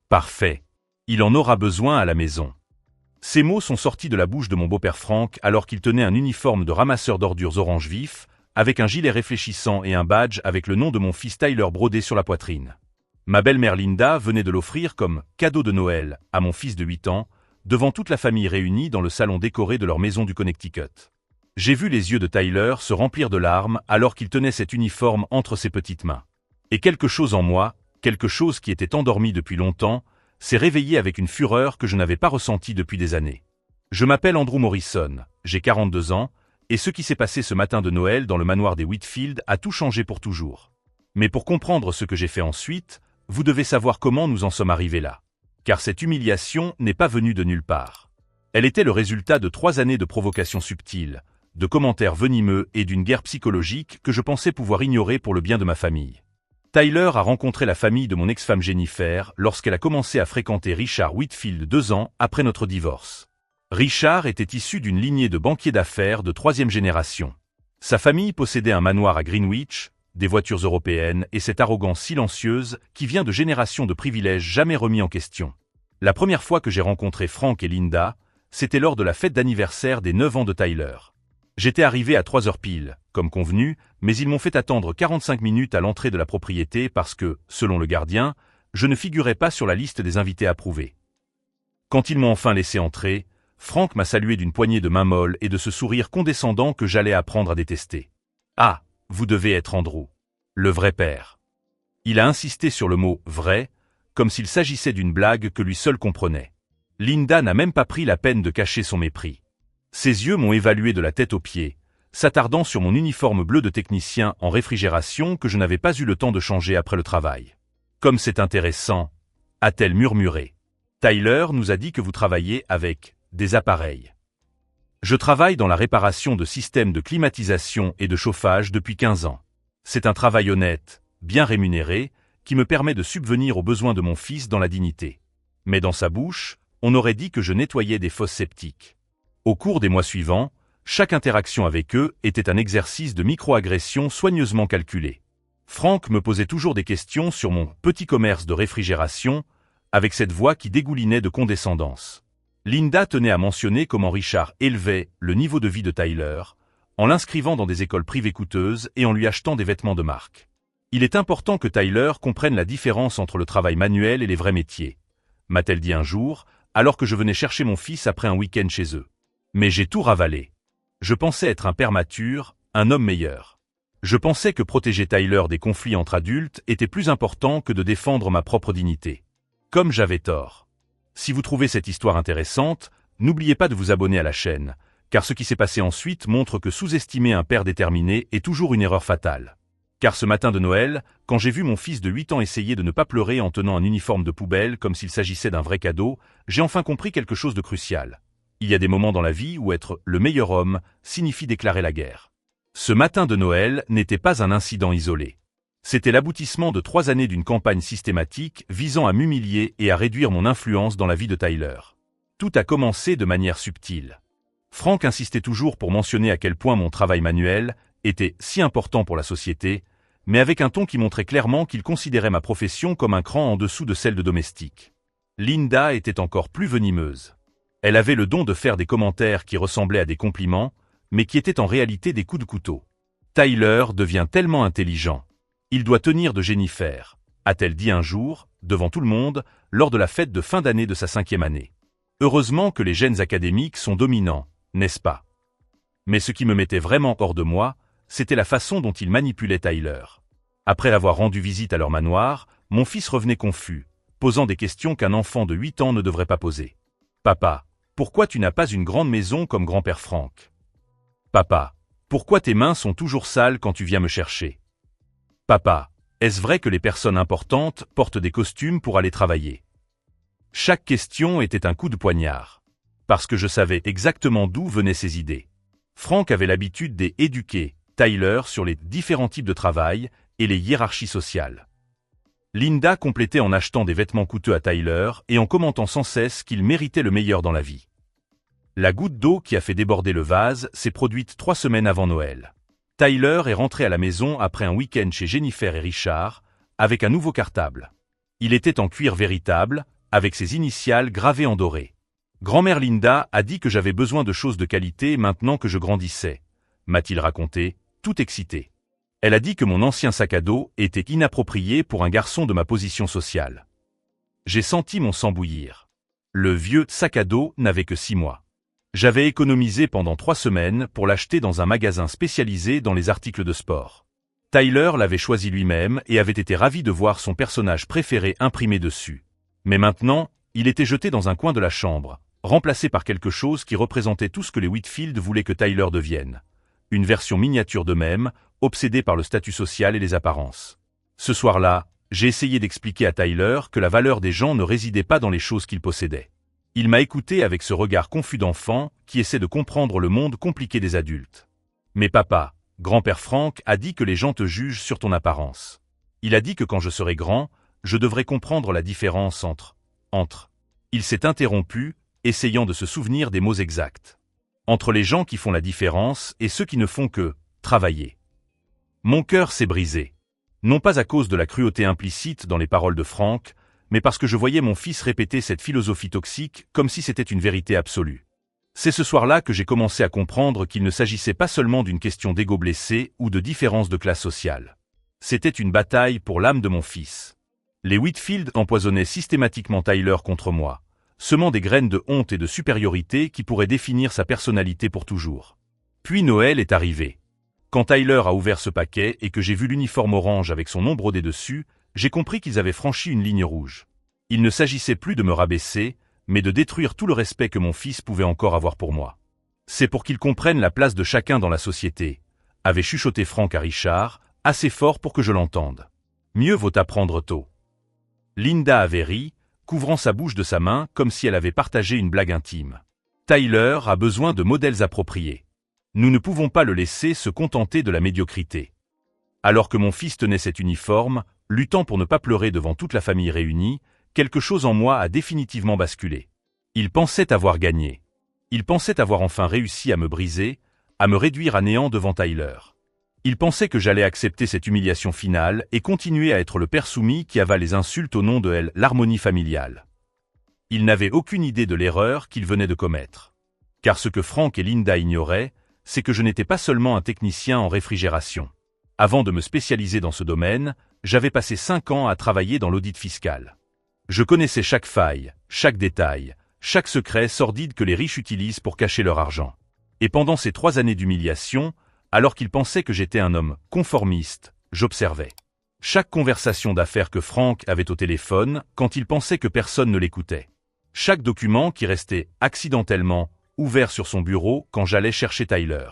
Parfait. Il en aura besoin à la maison. Ces mots sont sortis de la bouche de mon beau-père Frank alors qu'il tenait un uniforme de ramasseur d'ordures orange vif, avec un gilet réfléchissant et un badge avec le nom de mon fils Tyler brodé sur la poitrine. Ma belle-mère Linda venait de l'offrir comme cadeau de Noël à mon fils de 8 ans, devant toute la famille réunie dans le salon décoré de leur maison du Connecticut. J'ai vu les yeux de Tyler se remplir de larmes alors qu'il tenait cet uniforme entre ses petites mains. Et quelque chose en moi, quelque chose qui était endormi depuis longtemps, s'est réveillé avec une fureur que je n'avais pas ressentie depuis des années. Je m'appelle Andrew Morrison, j'ai 42 ans, et ce qui s'est passé ce matin de Noël dans le manoir des Whitfield a tout changé pour toujours. Mais pour comprendre ce que j'ai fait ensuite, vous devez savoir comment nous en sommes arrivés là. Car cette humiliation n'est pas venue de nulle part. Elle était le résultat de 3 années de provocations subtiles, de commentaires venimeux et d'une guerre psychologique que je pensais pouvoir ignorer pour le bien de ma famille. Tyler a rencontré la famille de mon ex-femme Jennifer lorsqu'elle a commencé à fréquenter Richard Whitfield 2 ans après notre divorce. Richard était issu d'une lignée de banquiers d'affaires de 3e génération. Sa famille possédait un manoir à Greenwich, des voitures européennes et cette arrogance silencieuse qui vient de générations de privilèges jamais remis en question. La première fois que j'ai rencontré Frank et Linda, c'était lors de la fête d'anniversaire des 9 ans de Tyler. J'étais arrivé à 3 heures pile, comme convenu, mais ils m'ont fait attendre 45 minutes à l'entrée de la propriété parce que, selon le gardien, je ne figurais pas sur la liste des invités approuvés. Quand ils m'ont enfin laissé entrer, Frank m'a salué d'une poignée de main molle et de ce sourire condescendant que j'allais apprendre à détester. « Ah, vous devez être Andrew, le vrai père. » Il a insisté sur le mot « vrai », comme s'il s'agissait d'une blague que lui seul comprenait. Linda n'a même pas pris la peine de cacher son mépris. Ses yeux m'ont évalué de la tête aux pieds, s'attardant sur mon uniforme bleu de technicien en réfrigération que je n'avais pas eu le temps de changer après le travail. « Comme c'est intéressant », a-t-elle murmuré. « Tyler nous a dit que vous travaillez avec des appareils. » Je travaille dans la réparation de systèmes de climatisation et de chauffage depuis 15 ans. C'est un travail honnête, bien rémunéré, qui me permet de subvenir aux besoins de mon fils dans la dignité. Mais dans sa bouche, on aurait dit que je nettoyais des fosses septiques. Au cours des mois suivants, chaque interaction avec eux était un exercice de micro-agression soigneusement calculé. Frank me posait toujours des questions sur mon petit commerce de réfrigération, avec cette voix qui dégoulinait de condescendance. Linda tenait à mentionner comment Richard élevait le niveau de vie de Tyler, en l'inscrivant dans des écoles privées coûteuses et en lui achetant des vêtements de marque. Il est important que Tyler comprenne la différence entre le travail manuel et les vrais métiers, m'a-t-elle dit un jour, alors que je venais chercher mon fils après un week-end chez eux. Mais j'ai tout ravalé. Je pensais être un père mature, un homme meilleur. Je pensais que protéger Tyler des conflits entre adultes était plus important que de défendre ma propre dignité. Comme j'avais tort. Si vous trouvez cette histoire intéressante, n'oubliez pas de vous abonner à la chaîne, car ce qui s'est passé ensuite montre que sous-estimer un père déterminé est toujours une erreur fatale. Car ce matin de Noël, quand j'ai vu mon fils de 8 ans essayer de ne pas pleurer en tenant un uniforme de poubelle comme s'il s'agissait d'un vrai cadeau, j'ai enfin compris quelque chose de crucial. Il y a des moments dans la vie où être le meilleur homme signifie déclarer la guerre. Ce matin de Noël n'était pas un incident isolé. C'était l'aboutissement de 3 années d'une campagne systématique visant à m'humilier et à réduire mon influence dans la vie de Tyler. Tout a commencé de manière subtile. Frank insistait toujours pour mentionner à quel point mon travail manuel était si important pour la société, mais avec un ton qui montrait clairement qu'il considérait ma profession comme un cran en dessous de celle de domestique. Linda était encore plus venimeuse. Elle avait le don de faire des commentaires qui ressemblaient à des compliments, mais qui étaient en réalité des coups de couteau. Tyler devient tellement intelligent. Il doit tenir de Jennifer, a-t-elle dit un jour, devant tout le monde, lors de la fête de fin d'année de sa 5e année. Heureusement que les gènes académiques sont dominants, n'est-ce pas? Mais ce qui me mettait vraiment hors de moi, c'était la façon dont il manipulait Tyler. Après avoir rendu visite à leur manoir, mon fils revenait confus, posant des questions qu'un enfant de 8 ans ne devrait pas poser. « Papa, pourquoi tu n'as pas une grande maison comme grand-père Frank? Papa, pourquoi tes mains sont toujours sales quand tu viens me chercher? Papa, est-ce vrai que les personnes importantes portent des costumes pour aller travailler? » Chaque question était un coup de poignard. Parce que je savais exactement d'où venaient ces idées. Frank avait l'habitude d'éduquer Tyler sur les différents types de travail et les hiérarchies sociales. Linda complétait en achetant des vêtements coûteux à Tyler et en commentant sans cesse qu'il méritait le meilleur dans la vie. La goutte d'eau qui a fait déborder le vase s'est produite 3 semaines avant Noël. Tyler est rentré à la maison après un week-end chez Jennifer et Richard, avec un nouveau cartable. Il était en cuir véritable, avec ses initiales gravées en doré. Grand-mère Linda a dit que j'avais besoin de choses de qualité maintenant que je grandissais, m'a-t-il raconté, tout excité. Elle a dit que mon ancien sac à dos était inapproprié pour un garçon de ma position sociale. J'ai senti mon sang bouillir. Le vieux sac à dos n'avait que 6 mois. J'avais économisé pendant 3 semaines pour l'acheter dans un magasin spécialisé dans les articles de sport. Tyler l'avait choisi lui-même et avait été ravi de voir son personnage préféré imprimé dessus. Mais maintenant, il était jeté dans un coin de la chambre, remplacé par quelque chose qui représentait tout ce que les Whitfield voulaient que Tyler devienne. Une version miniature d'eux-mêmes, obsédés par le statut social et les apparences. Ce soir-là, j'ai essayé d'expliquer à Tyler que la valeur des gens ne résidait pas dans les choses qu'ils possédaient. Il m'a écouté avec ce regard confus d'enfant qui essaie de comprendre le monde compliqué des adultes. Mais papa, grand-père Frank a dit que les gens te jugent sur ton apparence. Il a dit que quand je serai grand, je devrais comprendre la différence entre. Il s'est interrompu, essayant de se souvenir des mots exacts. Entre les gens qui font la différence et ceux qui ne font que travailler. Mon cœur s'est brisé. Non pas à cause de la cruauté implicite dans les paroles de Frank, mais parce que je voyais mon fils répéter cette philosophie toxique comme si c'était une vérité absolue. C'est ce soir-là que j'ai commencé à comprendre qu'il ne s'agissait pas seulement d'une question d'ego blessé ou de différence de classe sociale. C'était une bataille pour l'âme de mon fils. Les Whitfield empoisonnaient systématiquement Tyler contre moi, semant des graines de honte et de supériorité qui pourraient définir sa personnalité pour toujours. Puis Noël est arrivé. Quand Tyler a ouvert ce paquet et que j'ai vu l'uniforme orange avec son nom brodé dessus, j'ai compris qu'ils avaient franchi une ligne rouge. Il ne s'agissait plus de me rabaisser, mais de détruire tout le respect que mon fils pouvait encore avoir pour moi. C'est pour qu'il comprenne la place de chacun dans la société, avait chuchoté Frank à Richard, assez fort pour que je l'entende. Mieux vaut apprendre tôt. Linda avait ri, couvrant sa bouche de sa main comme si elle avait partagé une blague intime. Tyler a besoin de modèles appropriés. Nous ne pouvons pas le laisser se contenter de la médiocrité. Alors que mon fils tenait cet uniforme, luttant pour ne pas pleurer devant toute la famille réunie, quelque chose en moi a définitivement basculé. Il pensait avoir gagné. Il pensait avoir enfin réussi à me briser, à me réduire à néant devant Tyler. Il pensait que j'allais accepter cette humiliation finale et continuer à être le père soumis qui avale les insultes au nom de l'harmonie familiale. Il n'avait aucune idée de l'erreur qu'il venait de commettre. Car ce que Frank et Linda ignoraient, c'est que je n'étais pas seulement un technicien en réfrigération. Avant de me spécialiser dans ce domaine, j'avais passé 5 ans à travailler dans l'audit fiscal. Je connaissais chaque faille, chaque détail, chaque secret sordide que les riches utilisent pour cacher leur argent. Et pendant ces 3 années d'humiliation, alors qu'ils pensaient que j'étais un homme conformiste, j'observais. Chaque conversation d'affaires que Frank avait au téléphone quand il pensait que personne ne l'écoutait. Chaque document qui restait accidentellement ouvert sur son bureau quand j'allais chercher Tyler.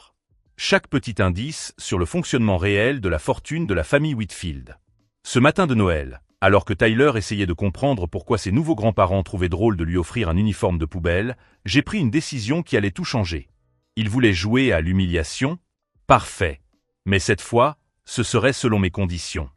Chaque petit indice sur le fonctionnement réel de la fortune de la famille Whitfield. Ce matin de Noël, alors que Tyler essayait de comprendre pourquoi ses nouveaux grands-parents trouvaient drôle de lui offrir un uniforme de poubelle, j'ai pris une décision qui allait tout changer. Il voulait jouer à l'humiliation? Parfait. Mais cette fois, ce serait selon mes conditions.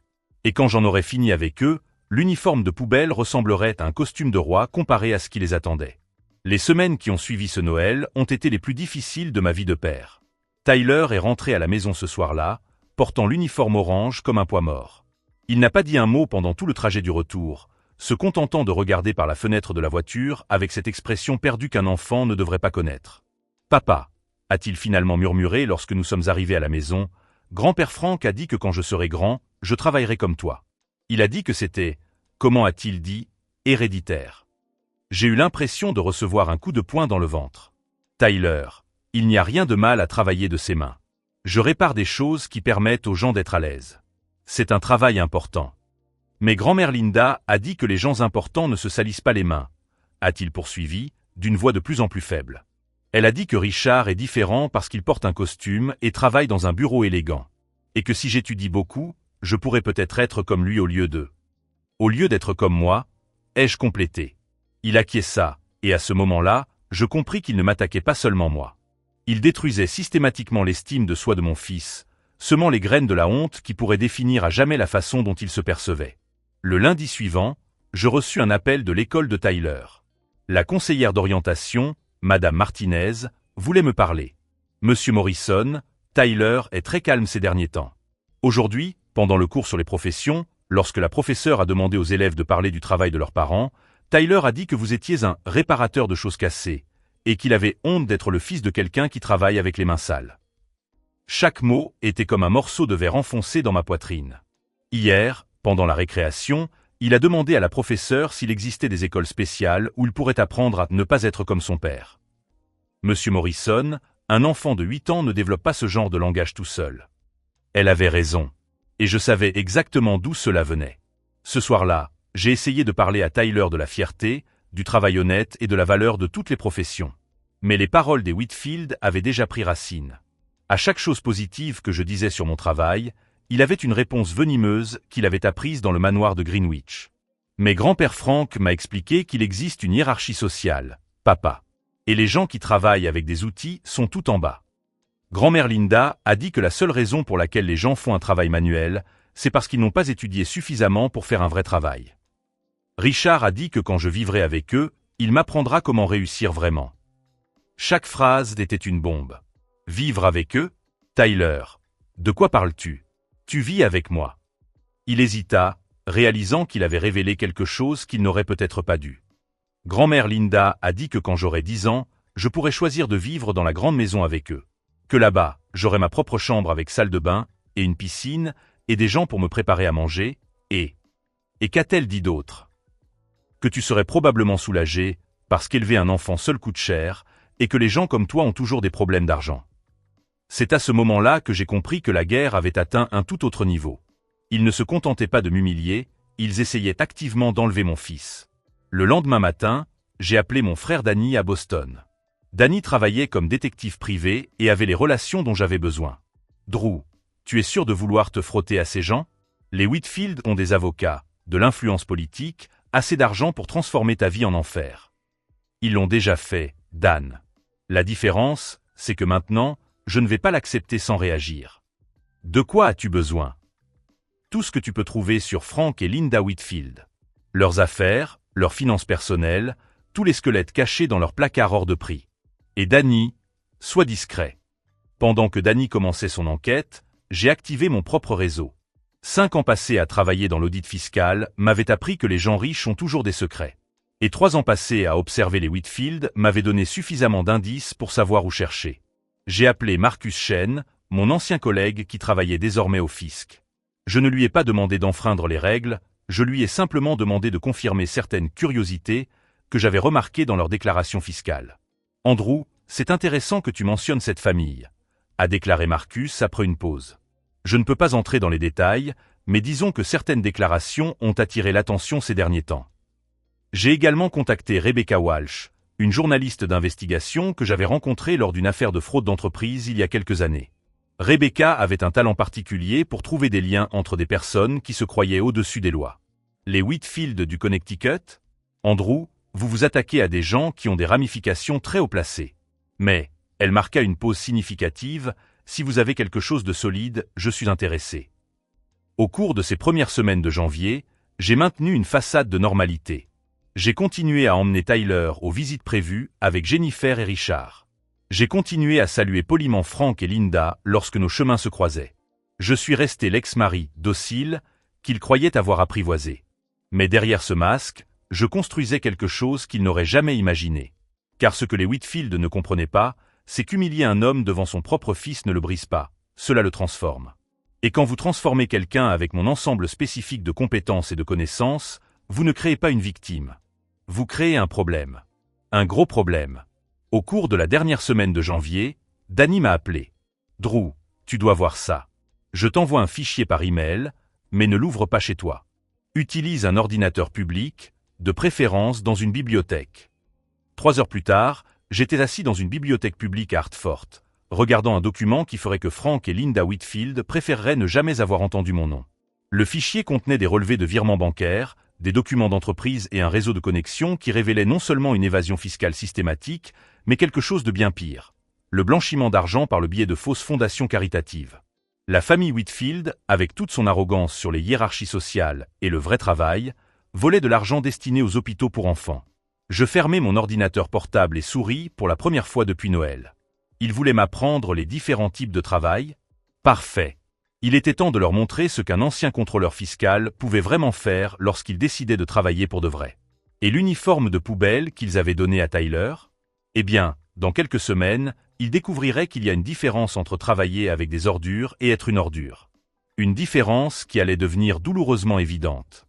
Et quand j'en aurais fini avec eux, l'uniforme de poubelle ressemblerait à un costume de roi comparé à ce qui les attendait. Les semaines qui ont suivi ce Noël ont été les plus difficiles de ma vie de père. Tyler est rentré à la maison ce soir-là, portant l'uniforme orange comme un poids mort. Il n'a pas dit un mot pendant tout le trajet du retour, se contentant de regarder par la fenêtre de la voiture avec cette expression perdue qu'un enfant ne devrait pas connaître. « Papa », a-t-il finalement murmuré lorsque nous sommes arrivés à la maison, « grand-père Frank a dit que quand je serai grand, je travaillerai comme toi. Il a dit que c'était, comment a-t-il dit, héréditaire. » J'ai eu l'impression de recevoir un coup de poing dans le ventre. Tyler, il n'y a rien de mal à travailler de ses mains. Je répare des choses qui permettent aux gens d'être à l'aise. C'est un travail important. Mais grand-mère Linda a dit que les gens importants ne se salissent pas les mains, a-t-il poursuivi, d'une voix de plus en plus faible. Elle a dit que Richard est différent parce qu'il porte un costume et travaille dans un bureau élégant. Et que si j'étudie beaucoup, je pourrais peut-être être comme lui au lieu d'eux. Au lieu d'être comme moi, ai-je complété. Il acquiesça, et à ce moment-là, je compris qu'il ne m'attaquait pas seulement moi. Il détruisait systématiquement l'estime de soi de mon fils, semant les graines de la honte qui pourraient définir à jamais la façon dont il se percevait. Le lundi suivant, je reçus un appel de l'école de Tyler. La conseillère d'orientation, Madame Martinez, voulait me parler. Monsieur Morrison, Tyler est très calme ces derniers temps. Aujourd'hui, pendant le cours sur les professions, lorsque la professeure a demandé aux élèves de parler du travail de leurs parents, Tyler a dit que vous étiez un réparateur de choses cassées, et qu'il avait honte d'être le fils de quelqu'un qui travaille avec les mains sales. Chaque mot était comme un morceau de verre enfoncé dans ma poitrine. Hier, pendant la récréation, il a demandé à la professeure s'il existait des écoles spéciales où il pourrait apprendre à ne pas être comme son père. Monsieur Morrison, un enfant de 8 ans ne développe pas ce genre de langage tout seul. Elle avait raison. Et je savais exactement d'où cela venait. Ce soir-là, j'ai essayé de parler à Tyler de la fierté, du travail honnête et de la valeur de toutes les professions. Mais les paroles des Whitfield avaient déjà pris racine. À chaque chose positive que je disais sur mon travail, il avait une réponse venimeuse qu'il avait apprise dans le manoir de Greenwich. Mais grand-père Frank m'a expliqué qu'il existe une hiérarchie sociale, papa. Et les gens qui travaillent avec des outils sont tout en bas. Grand-mère Linda a dit que la seule raison pour laquelle les gens font un travail manuel, c'est parce qu'ils n'ont pas étudié suffisamment pour faire un vrai travail. Richard a dit que quand je vivrai avec eux, il m'apprendra comment réussir vraiment. Chaque phrase était une bombe. Vivre avec eux? Tyler, de quoi parles-tu? Tu vis avec moi. Il hésita, réalisant qu'il avait révélé quelque chose qu'il n'aurait peut-être pas dû. Grand-mère Linda a dit que quand j'aurai 10 ans, je pourrais choisir de vivre dans la grande maison avec eux. Que là-bas, j'aurai ma propre chambre avec salle de bain, et une piscine, et des gens pour me préparer à manger, et qu'a-t-elle dit d'autre? Que tu serais probablement soulagé, parce qu'élever un enfant seul coûte cher, et que les gens comme toi ont toujours des problèmes d'argent. C'est à ce moment-là que j'ai compris que la guerre avait atteint un tout autre niveau. Ils ne se contentaient pas de m'humilier, ils essayaient activement d'enlever mon fils. Le lendemain matin, j'ai appelé mon frère Danny à Boston. Danny travaillait comme détective privé et avait les relations dont j'avais besoin. Drew, tu es sûr de vouloir te frotter à ces gens? Les Whitfield ont des avocats, de l'influence politique, assez d'argent pour transformer ta vie en enfer. Ils l'ont déjà fait, Dan. La différence, c'est que maintenant, je ne vais pas l'accepter sans réagir. De quoi as-tu besoin? Tout ce que tu peux trouver sur Frank et Linda Whitfield. Leurs affaires, leurs finances personnelles, tous les squelettes cachés dans leur placard hors de prix. Et Danny, sois discret. Pendant que Danny commençait son enquête, j'ai activé mon propre réseau. 5 ans passés à travailler dans l'audit fiscal m'avaient appris que les gens riches ont toujours des secrets. Et 3 ans passés à observer les Whitfield m'avaient donné suffisamment d'indices pour savoir où chercher. J'ai appelé Marcus Shen, mon ancien collègue qui travaillait désormais au fisc. Je ne lui ai pas demandé d'enfreindre les règles, je lui ai simplement demandé de confirmer certaines curiosités que j'avais remarquées dans leur déclaration fiscale. « Andrew, c'est intéressant que tu mentionnes cette famille », a déclaré Marcus après une pause. Je ne peux pas entrer dans les détails, mais disons que certaines déclarations ont attiré l'attention ces derniers temps. J'ai également contacté Rebecca Walsh, une journaliste d'investigation que j'avais rencontrée lors d'une affaire de fraude d'entreprise il y a quelques années. Rebecca avait un talent particulier pour trouver des liens entre des personnes qui se croyaient au-dessus des lois. Les Whitfield du Connecticut? Andrew, vous vous attaquez à des gens qui ont des ramifications très haut placées. Mais, elle marqua une pause significative, si vous avez quelque chose de solide, je suis intéressé. Au cours de ces premières semaines de janvier, j'ai maintenu une façade de normalité. J'ai continué à emmener Tyler aux visites prévues avec Jennifer et Richard. J'ai continué à saluer poliment Frank et Linda lorsque nos chemins se croisaient. Je suis resté l'ex-mari docile qu'ils croyaient avoir apprivoisé. Mais derrière ce masque, je construisais quelque chose qu'ils n'auraient jamais imaginé. Car ce que les Whitfield ne comprenaient pas, c'est qu'humilier un homme devant son propre fils ne le brise pas, cela le transforme. Et quand vous transformez quelqu'un avec mon ensemble spécifique de compétences et de connaissances, vous ne créez pas une victime. Vous créez un problème. Un gros problème. Au cours de la dernière semaine de janvier, Danny m'a appelé. « Drew, tu dois voir ça. Je t'envoie un fichier par email, mais ne l'ouvre pas chez toi. Utilise un ordinateur public, de préférence dans une bibliothèque. » 3 heures plus tard, j'étais assis dans une bibliothèque publique à Hartford, regardant un document qui ferait que Frank et Linda Whitfield préféreraient ne jamais avoir entendu mon nom. Le fichier contenait des relevés de virements bancaires, des documents d'entreprise et un réseau de connexions qui révélaient non seulement une évasion fiscale systématique, mais quelque chose de bien pire. Le blanchiment d'argent par le biais de fausses fondations caritatives. La famille Whitfield, avec toute son arrogance sur les hiérarchies sociales et le vrai travail, volait de l'argent destiné aux hôpitaux pour enfants. Je fermai mon ordinateur portable et souris pour la première fois depuis Noël. Ils voulaient m'apprendre les différents types de travail? Parfait. Il était temps de leur montrer ce qu'un ancien contrôleur fiscal pouvait vraiment faire lorsqu'il décidait de travailler pour de vrai. Et l'uniforme de poubelle qu'ils avaient donné à Tyler? Eh bien, dans quelques semaines, ils découvriraient qu'il y a une différence entre travailler avec des ordures et être une ordure. Une différence qui allait devenir douloureusement évidente.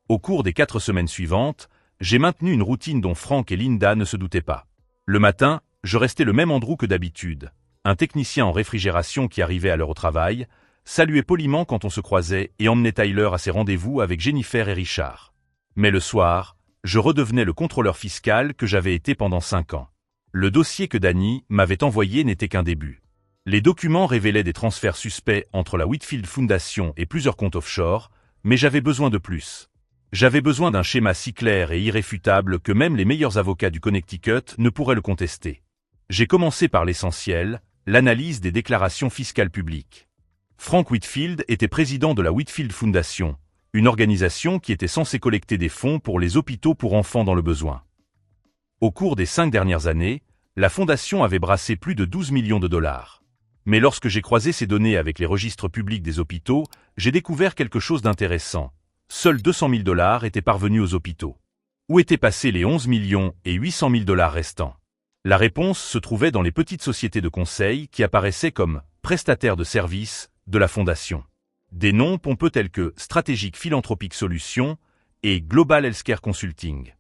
Au cours des 4 semaines suivantes, j'ai maintenu une routine dont Frank et Linda ne se doutaient pas. Le matin, je restais le même Andrew que d'habitude, un technicien en réfrigération qui arrivait à l'heure au travail, saluait poliment quand on se croisait et emmenait Tyler à ses rendez-vous avec Jennifer et Richard. Mais le soir, je redevenais le contrôleur fiscal que j'avais été pendant 5 ans. Le dossier que Danny m'avait envoyé n'était qu'un début. Les documents révélaient des transferts suspects entre la Whitfield Foundation et plusieurs comptes offshore, mais j'avais besoin de plus. J'avais besoin d'un schéma si clair et irréfutable que même les meilleurs avocats du Connecticut ne pourraient le contester. J'ai commencé par l'essentiel, l'analyse des déclarations fiscales publiques. Frank Whitfield était président de la Whitfield Foundation, une organisation qui était censée collecter des fonds pour les hôpitaux pour enfants dans le besoin. Au cours des 5 dernières années, la fondation avait brassé plus de 12 millions de dollars. Mais lorsque j'ai croisé ces données avec les registres publics des hôpitaux, j'ai découvert quelque chose d'intéressant. Seuls 200 000 dollars étaient parvenus aux hôpitaux. Où étaient passés les 11 millions et 800 000 dollars restants? La réponse se trouvait dans les petites sociétés de conseil qui apparaissaient comme prestataires de services de la fondation. Des noms pompeux tels que Strategic Philanthropic Solutions et Global Healthcare Consulting.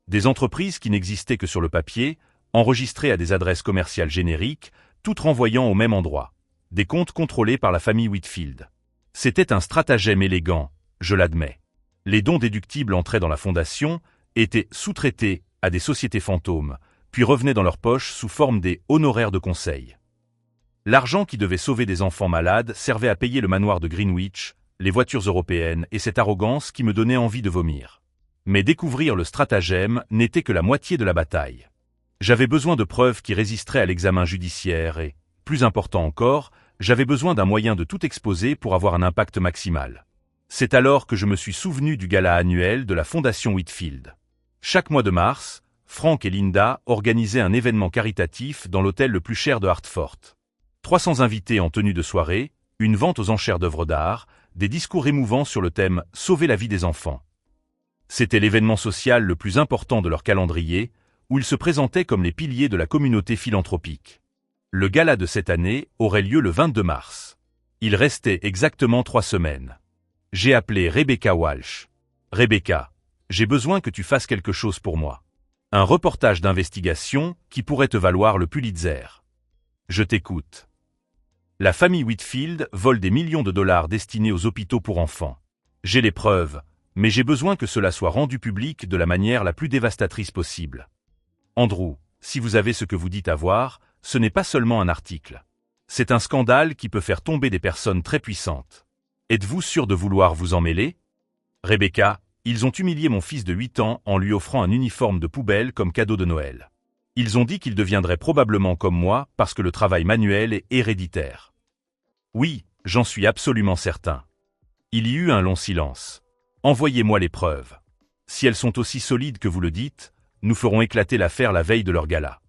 Des entreprises qui n'existaient que sur le papier, enregistrées à des adresses commerciales génériques, toutes renvoyant au même endroit. Des comptes contrôlés par la famille Whitfield. C'était un stratagème élégant, je l'admets. Les dons déductibles entraient dans la fondation, étaient sous-traités à des sociétés fantômes, puis revenaient dans leur poche sous forme des honoraires de conseil. L'argent qui devait sauver des enfants malades servait à payer le manoir de Greenwich, les voitures européennes et cette arrogance qui me donnait envie de vomir. Mais découvrir le stratagème n'était que la moitié de la bataille. J'avais besoin de preuves qui résisteraient à l'examen judiciaire et, plus important encore, j'avais besoin d'un moyen de tout exposer pour avoir un impact maximal. C'est alors que je me suis souvenu du gala annuel de la Fondation Whitfield. Chaque mois de mars, Frank et Linda organisaient un événement caritatif dans l'hôtel le plus cher de Hartford. 300 invités en tenue de soirée, une vente aux enchères d'œuvres d'art, des discours émouvants sur le thème « Sauver la vie des enfants ». C'était l'événement social le plus important de leur calendrier, où ils se présentaient comme les piliers de la communauté philanthropique. Le gala de cette année aurait lieu le 22 mars. Il restait exactement 3 semaines. J'ai appelé Rebecca Walsh. « Rebecca, j'ai besoin que tu fasses quelque chose pour moi. Un reportage d'investigation qui pourrait te valoir le Pulitzer. Je t'écoute. » La famille Whitfield vole des millions de dollars destinés aux hôpitaux pour enfants. J'ai les preuves, mais j'ai besoin que cela soit rendu public de la manière la plus dévastatrice possible. Andrew, si vous avez ce que vous dites avoir, ce n'est pas seulement un article. C'est un scandale qui peut faire tomber des personnes très puissantes. Êtes-vous sûr de vouloir vous en mêler? Rebecca, ils ont humilié mon fils de 8 ans en lui offrant un uniforme de poubelle comme cadeau de Noël. Ils ont dit qu'il deviendrait probablement comme moi parce que le travail manuel est héréditaire. Oui, j'en suis absolument certain. Il y eut un long silence. Envoyez-moi les preuves. Si elles sont aussi solides que vous le dites, nous ferons éclater l'affaire la veille de leur gala.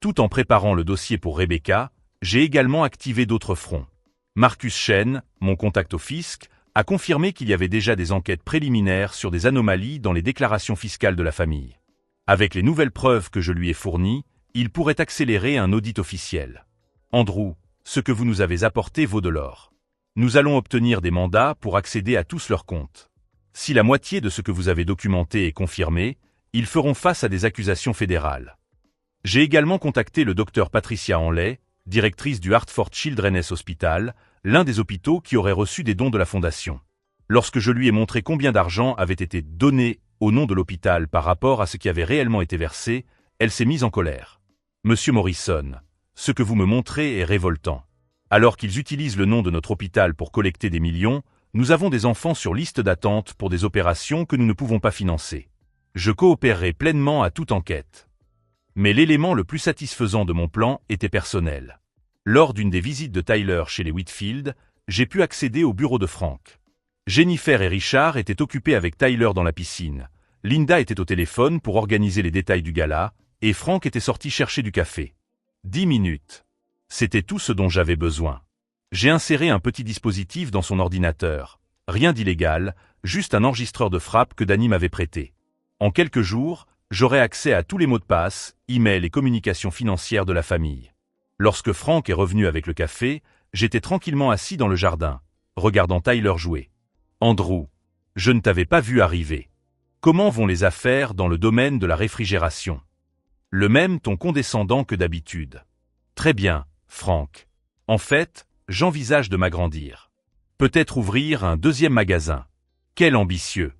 Tout en préparant le dossier pour Rebecca, j'ai également activé d'autres fronts. Marcus Chen, mon contact au fisc, a confirmé qu'il y avait déjà des enquêtes préliminaires sur des anomalies dans les déclarations fiscales de la famille. Avec les nouvelles preuves que je lui ai fournies, il pourrait accélérer un audit officiel. Andrew, ce que vous nous avez apporté vaut de l'or. Nous allons obtenir des mandats pour accéder à tous leurs comptes. Si la moitié de ce que vous avez documenté est confirmée, ils feront face à des accusations fédérales. J'ai également contacté le Dr Patricia Hanley, directrice du Hartford Children's Hospital, l'un des hôpitaux qui aurait reçu des dons de la fondation. Lorsque je lui ai montré combien d'argent avait été donné au nom de l'hôpital par rapport à ce qui avait réellement été versé, elle s'est mise en colère. Monsieur Morrison, ce que vous me montrez est révoltant. Alors qu'ils utilisent le nom de notre hôpital pour collecter des millions, nous avons des enfants sur liste d'attente pour des opérations que nous ne pouvons pas financer. Je coopérerai pleinement à toute enquête. Mais l'élément le plus satisfaisant de mon plan était personnel. Lors d'une des visites de Tyler chez les Whitfield, j'ai pu accéder au bureau de Frank. Jennifer et Richard étaient occupés avec Tyler dans la piscine. Linda était au téléphone pour organiser les détails du gala, et Frank était sorti chercher du café. 10 minutes. C'était tout ce dont j'avais besoin. J'ai inséré un petit dispositif dans son ordinateur. Rien d'illégal, juste un enregistreur de frappe que Danny m'avait prêté. En quelques jours, j'aurai accès à tous les mots de passe, emails et communications financières de la famille. Lorsque Frank est revenu avec le café, j'étais tranquillement assis dans le jardin, regardant Tyler jouer. Andrew, je ne t'avais pas vu arriver. Comment vont les affaires dans le domaine de la réfrigération? Le même ton condescendant que d'habitude. Très bien, Frank. En fait, j'envisage de m'agrandir. Peut-être ouvrir un deuxième magasin. Quel ambitieux.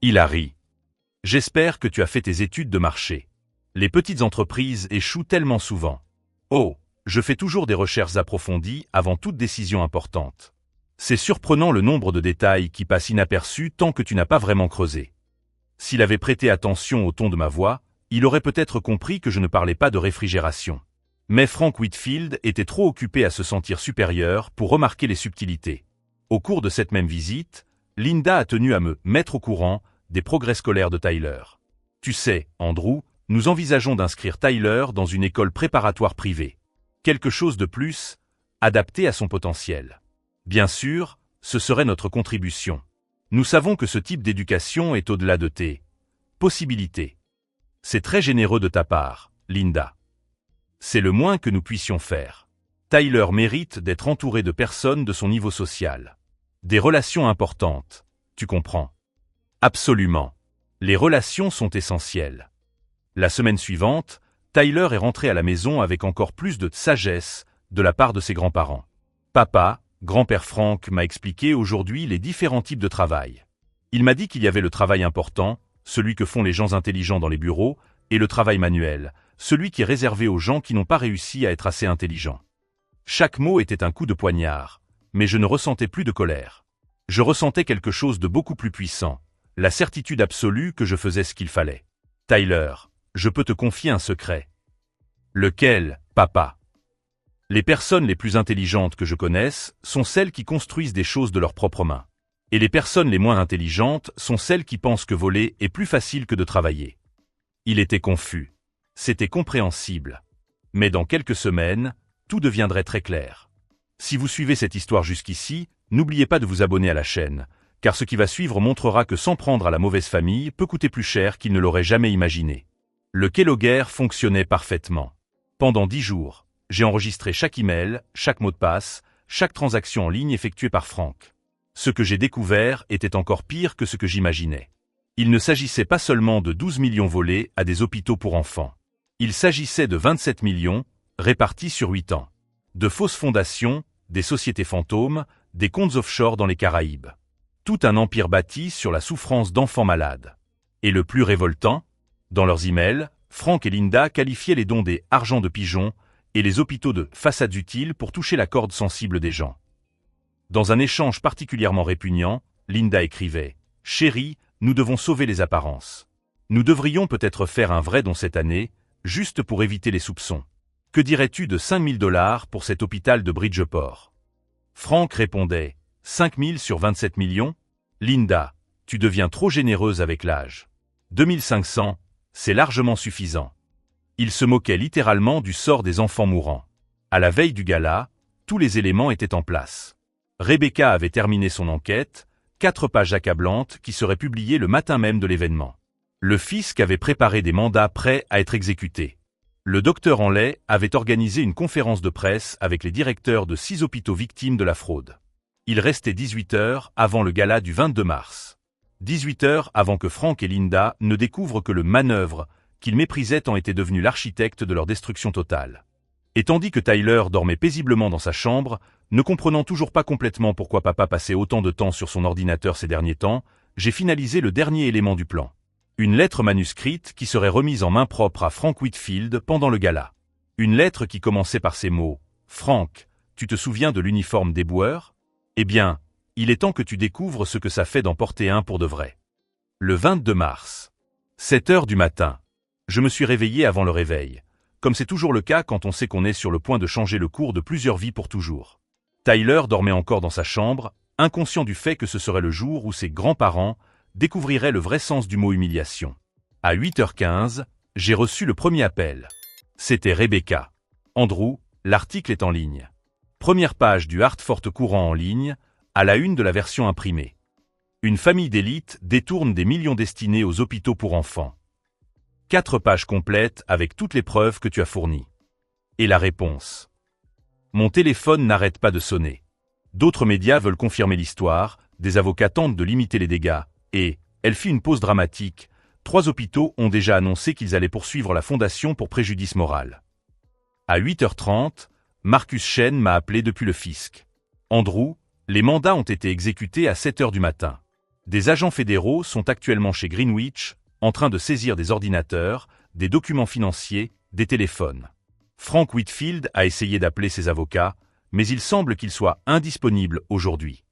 Il a ri. J'espère que tu as fait tes études de marché. Les petites entreprises échouent tellement souvent. Oh, je fais toujours des recherches approfondies avant toute décision importante. C'est surprenant le nombre de détails qui passent inaperçus tant que tu n'as pas vraiment creusé. S'il avait prêté attention au ton de ma voix, il aurait peut-être compris que je ne parlais pas de réfrigération. Mais Frank Whitfield était trop occupé à se sentir supérieur pour remarquer les subtilités. Au cours de cette même visite, Linda a tenu à me mettre au courant des progrès scolaires de Tyler. Tu sais, Andrew, nous envisageons d'inscrire Tyler dans une école préparatoire privée. Quelque chose de plus, adapté à son potentiel. Bien sûr, ce serait notre contribution. Nous savons que ce type d'éducation est au-delà de tes possibilités. C'est très généreux de ta part, Linda. C'est le moins que nous puissions faire. Tyler mérite d'être entouré de personnes de son niveau social. Des relations importantes, tu comprends. Absolument. Les relations sont essentielles. La semaine suivante, Tyler est rentré à la maison avec encore plus de sagesse de la part de ses grands-parents. Papa, grand-père Frank m'a expliqué aujourd'hui les différents types de travail. Il m'a dit qu'il y avait le travail important, celui que font les gens intelligents dans les bureaux, et le travail manuel, celui qui est réservé aux gens qui n'ont pas réussi à être assez intelligents. Chaque mot était un coup de poignard, mais je ne ressentais plus de colère. Je ressentais quelque chose de beaucoup plus puissant, la certitude absolue que je faisais ce qu'il fallait. Tyler, je peux te confier un secret. Lequel, papa? Les personnes les plus intelligentes que je connaisse sont celles qui construisent des choses de leurs propres mains. Et les personnes les moins intelligentes sont celles qui pensent que voler est plus facile que de travailler. Il était confus. C'était compréhensible. Mais dans quelques semaines, tout deviendrait très clair. Si vous suivez cette histoire jusqu'ici, n'oubliez pas de vous abonner à la chaîne, car ce qui va suivre montrera que s'en prendre à la mauvaise famille peut coûter plus cher qu'il ne l'aurait jamais imaginé. Le Keylogger fonctionnait parfaitement. Pendant 10 jours, j'ai enregistré chaque email, chaque mot de passe, chaque transaction en ligne effectuée par Frank. Ce que j'ai découvert était encore pire que ce que j'imaginais. Il ne s'agissait pas seulement de 12 millions volés à des hôpitaux pour enfants. Il s'agissait de 27 millions, répartis sur 8 ans. De fausses fondations, des sociétés fantômes, des comptes offshore dans les Caraïbes. Tout un empire bâti sur la souffrance d'enfants malades. Et le plus révoltant, dans leurs emails, Frank et Linda qualifiaient les dons des « argent de pigeon » et les hôpitaux de « façades utiles pour toucher la corde sensible des gens. Dans un échange particulièrement répugnant, Linda écrivait « Chérie, nous devons sauver les apparences. Nous devrions peut-être faire un vrai don cette année, juste pour éviter les soupçons. Que dirais-tu de 5 000 $ pour cet hôpital de Bridgeport ?» Frank répondait « 5 000 sur 27 millions ? Linda, tu deviens trop généreuse avec l'âge. 2 500, c'est largement suffisant. » Il se moquait littéralement du sort des enfants mourants. À la veille du gala, tous les éléments étaient en place. Rebecca avait terminé son enquête, 4 pages accablantes qui seraient publiées le matin même de l'événement. Le fisc avait préparé des mandats prêts à être exécutés. Le docteur Henley avait organisé une conférence de presse avec les directeurs de 6 hôpitaux victimes de la fraude. Il restait 18 heures avant le gala du 22 mars. 18 heures avant que Frank et Linda ne découvrent que le manœuvre qu'ils méprisaient en était devenu l'architecte de leur destruction totale. Et tandis que Tyler dormait paisiblement dans sa chambre, ne comprenant toujours pas complètement pourquoi papa passait autant de temps sur son ordinateur ces derniers temps, j'ai finalisé le dernier élément du plan. Une lettre manuscrite qui serait remise en main propre à Frank Whitfield pendant le gala. Une lettre qui commençait par ces mots « Frank, tu te souviens de l'uniforme d'éboueur ? Eh bien, il est temps que tu découvres ce que ça fait d'en porter un pour de vrai. » Le 22 mars. 7 heures du matin. Je me suis réveillé avant le réveil, comme c'est toujours le cas quand on sait qu'on est sur le point de changer le cours de plusieurs vies pour toujours. Tyler dormait encore dans sa chambre, inconscient du fait que ce serait le jour où ses grands-parents découvriraient le vrai sens du mot humiliation. À 8h15, j'ai reçu le premier appel. C'était Rebecca. Andrew, l'article est en ligne. Première page du Hartford Courant en ligne, à la une de la version imprimée. Une famille d'élite détourne des millions destinés aux hôpitaux pour enfants. 4 pages complètes avec toutes les preuves que tu as fournies. Et la réponse. Mon téléphone n'arrête pas de sonner. D'autres médias veulent confirmer l'histoire, des avocats tentent de limiter les dégâts, et, elle fit une pause dramatique, 3 hôpitaux ont déjà annoncé qu'ils allaient poursuivre la fondation pour préjudice moral. À 8h30, Marcus Chen m'a appelé depuis le fisc. Andrew, les mandats ont été exécutés à 7h du matin. Des agents fédéraux sont actuellement chez Greenwich, en train de saisir des ordinateurs, des documents financiers, des téléphones. Frank Whitfield a essayé d'appeler ses avocats, mais il semble qu'ils soient indisponibles aujourd'hui.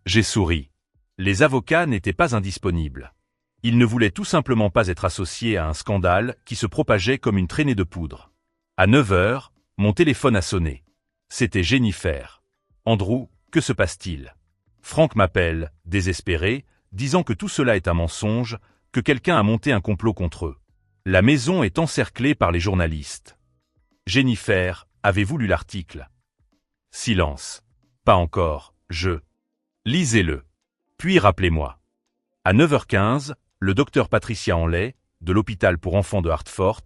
J'ai souri. Les avocats n'étaient pas indisponibles. Ils ne voulaient tout simplement pas être associés à un scandale qui se propageait comme une traînée de poudre. À 9h, mon téléphone a sonné. C'était Jennifer. Andrew, que se passe-t-il? Frank m'appelle, désespéré, disant que tout cela est un mensonge, que quelqu'un a monté un complot contre eux. La maison est encerclée par les journalistes. Jennifer, avez-vous lu l'article? Silence. Pas encore, Lisez-le. Puis rappelez-moi. À 9h15, le docteur Patricia Hanley, de l'hôpital pour enfants de Hartford,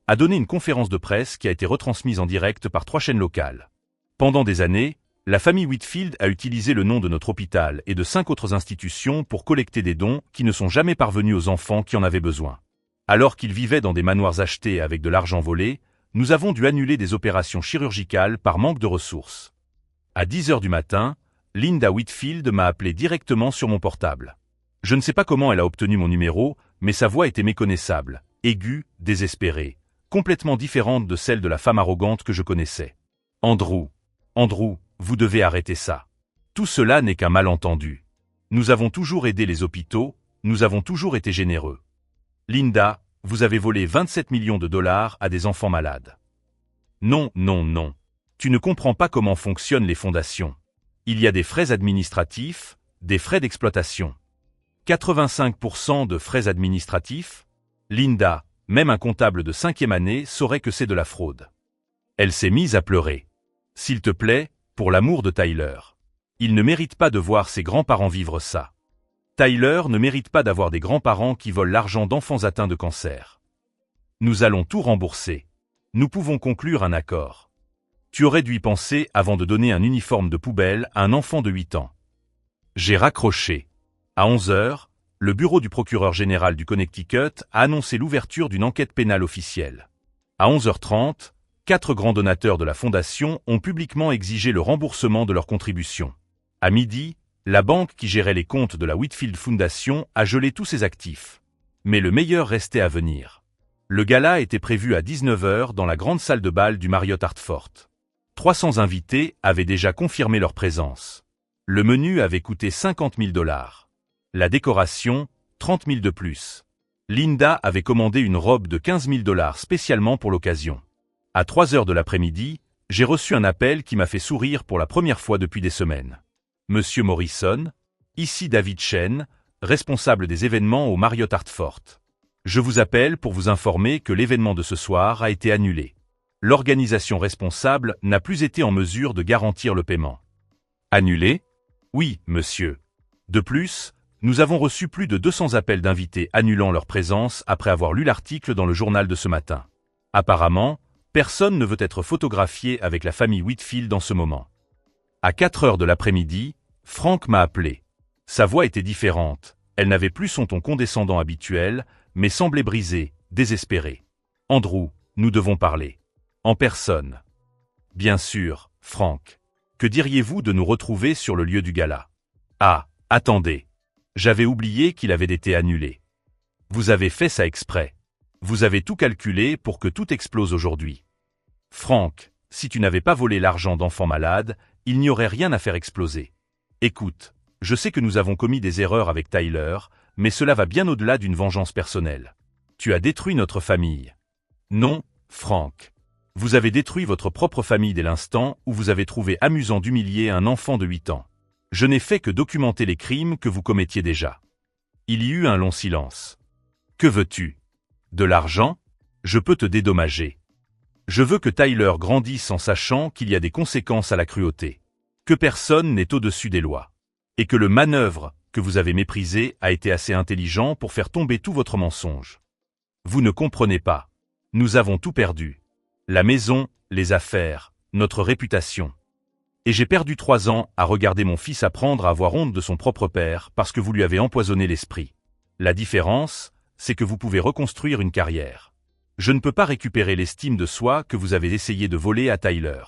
a donné une conférence de presse qui a été retransmise en direct par 3 chaînes locales. Pendant des années, la famille Whitfield a utilisé le nom de notre hôpital et de 5 autres institutions pour collecter des dons qui ne sont jamais parvenus aux enfants qui en avaient besoin. Alors qu'ils vivaient dans des manoirs achetés avec de l'argent volé, nous avons dû annuler des opérations chirurgicales par manque de ressources. À 10h du matin, Linda Whitfield m'a appelé directement sur mon portable. Je ne sais pas comment elle a obtenu mon numéro, mais sa voix était méconnaissable, aiguë, désespérée, complètement différente de celle de la femme arrogante que je connaissais. Andrew, vous devez arrêter ça. Tout cela n'est qu'un malentendu. Nous avons toujours aidé les hôpitaux, nous avons toujours été généreux. Linda, vous avez volé 27 millions de dollars à des enfants malades. Non. Tu ne comprends pas comment fonctionnent les fondations. Il y a des frais administratifs, des frais d'exploitation. 85% de frais administratifs? Linda, même un comptable de 5e année saurait que c'est de la fraude. Elle s'est mise à pleurer. S'il te plaît, pour l'amour de Tyler. Il ne mérite pas de voir ses grands-parents vivre ça. Tyler ne mérite pas d'avoir des grands-parents qui volent l'argent d'enfants atteints de cancer. Nous allons tout rembourser. Nous pouvons conclure un accord. Tu aurais dû y penser avant de donner un uniforme de poubelle à un enfant de 8 ans. J'ai raccroché. À 11h, le bureau du procureur général du Connecticut a annoncé l'ouverture d'une enquête pénale officielle. À 11h30, 4 grands donateurs de la fondation ont publiquement exigé le remboursement de leurs contributions. À midi, la banque qui gérait les comptes de la Whitfield Foundation a gelé tous ses actifs. Mais le meilleur restait à venir. Le gala était prévu à 19h dans la grande salle de bal du Marriott Hartford. 300 invités avaient déjà confirmé leur présence. Le menu avait coûté 50 000 $. La décoration, 30 000 de plus. Linda avait commandé une robe de 15 000 $ spécialement pour l'occasion. À 3h de l'après-midi, j'ai reçu un appel qui m'a fait sourire pour la première fois depuis des semaines. Monsieur Morrison, ici David Chen, responsable des événements au Marriott Hartford. Je vous appelle pour vous informer que l'événement de ce soir a été annulé. L'organisation responsable n'a plus été en mesure de garantir le paiement. Annulé? Oui, monsieur. De plus, nous avons reçu plus de 200 appels d'invités annulant leur présence après avoir lu l'article dans le journal de ce matin. Apparemment, personne ne veut être photographié avec la famille Whitfield en ce moment. À 4h de l'après-midi, Frank m'a appelé. Sa voix était différente, elle n'avait plus son ton condescendant habituel, mais semblait brisée, désespérée. Andrew, nous devons parler. En personne. Bien sûr, Frank. Que diriez-vous de nous retrouver sur le lieu du gala? Ah, attendez. J'avais oublié qu'il avait été annulé. Vous avez fait ça exprès. Vous avez tout calculé pour que tout explose aujourd'hui. Frank, si tu n'avais pas volé l'argent d'enfants malades, il n'y aurait rien à faire exploser. Écoute, je sais que nous avons commis des erreurs avec Tyler, mais cela va bien au-delà d'une vengeance personnelle. Tu as détruit notre famille. Non, Frank. Vous avez détruit votre propre famille dès l'instant où vous avez trouvé amusant d'humilier un enfant de 8 ans. Je n'ai fait que documenter les crimes que vous commettiez déjà. Il y eut un long silence. Que veux-tu? De l'argent? Je peux te dédommager. Je veux que Tyler grandisse en sachant qu'il y a des conséquences à la cruauté. Que personne n'est au-dessus des lois. Et que le manœuvre que vous avez méprisé, a été assez intelligent pour faire tomber tout votre mensonge. Vous ne comprenez pas. Nous avons tout perdu. La maison, les affaires, notre réputation. Et j'ai perdu 3 ans à regarder mon fils apprendre à avoir honte de son propre père parce que vous lui avez empoisonné l'esprit. La différence, c'est que vous pouvez reconstruire une carrière. Je ne peux pas récupérer l'estime de soi que vous avez essayé de voler à Tyler.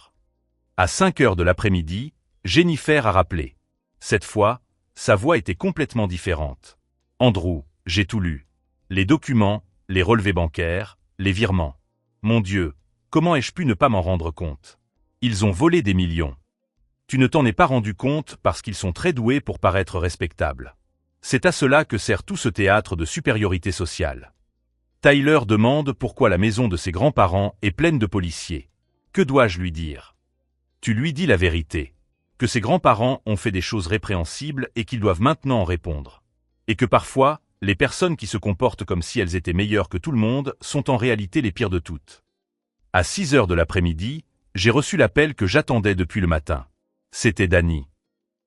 À 5 heures de l'après-midi, Jennifer a rappelé. Cette fois, sa voix était complètement différente. Andrew, j'ai tout lu. Les documents, les relevés bancaires, les virements. Mon Dieu, comment ai-je pu ne pas m'en rendre compte? Ils ont volé des millions. Tu ne t'en es pas rendu compte parce qu'ils sont très doués pour paraître respectables. C'est à cela que sert tout ce théâtre de supériorité sociale. Tyler demande pourquoi la maison de ses grands-parents est pleine de policiers. Que dois-je lui dire? Tu lui dis la vérité. Que ses grands-parents ont fait des choses répréhensibles et qu'ils doivent maintenant en répondre. Et que parfois, les personnes qui se comportent comme si elles étaient meilleures que tout le monde sont en réalité les pires de toutes. À 6 heures de l'après-midi, j'ai reçu l'appel que j'attendais depuis le matin. C'était Danny.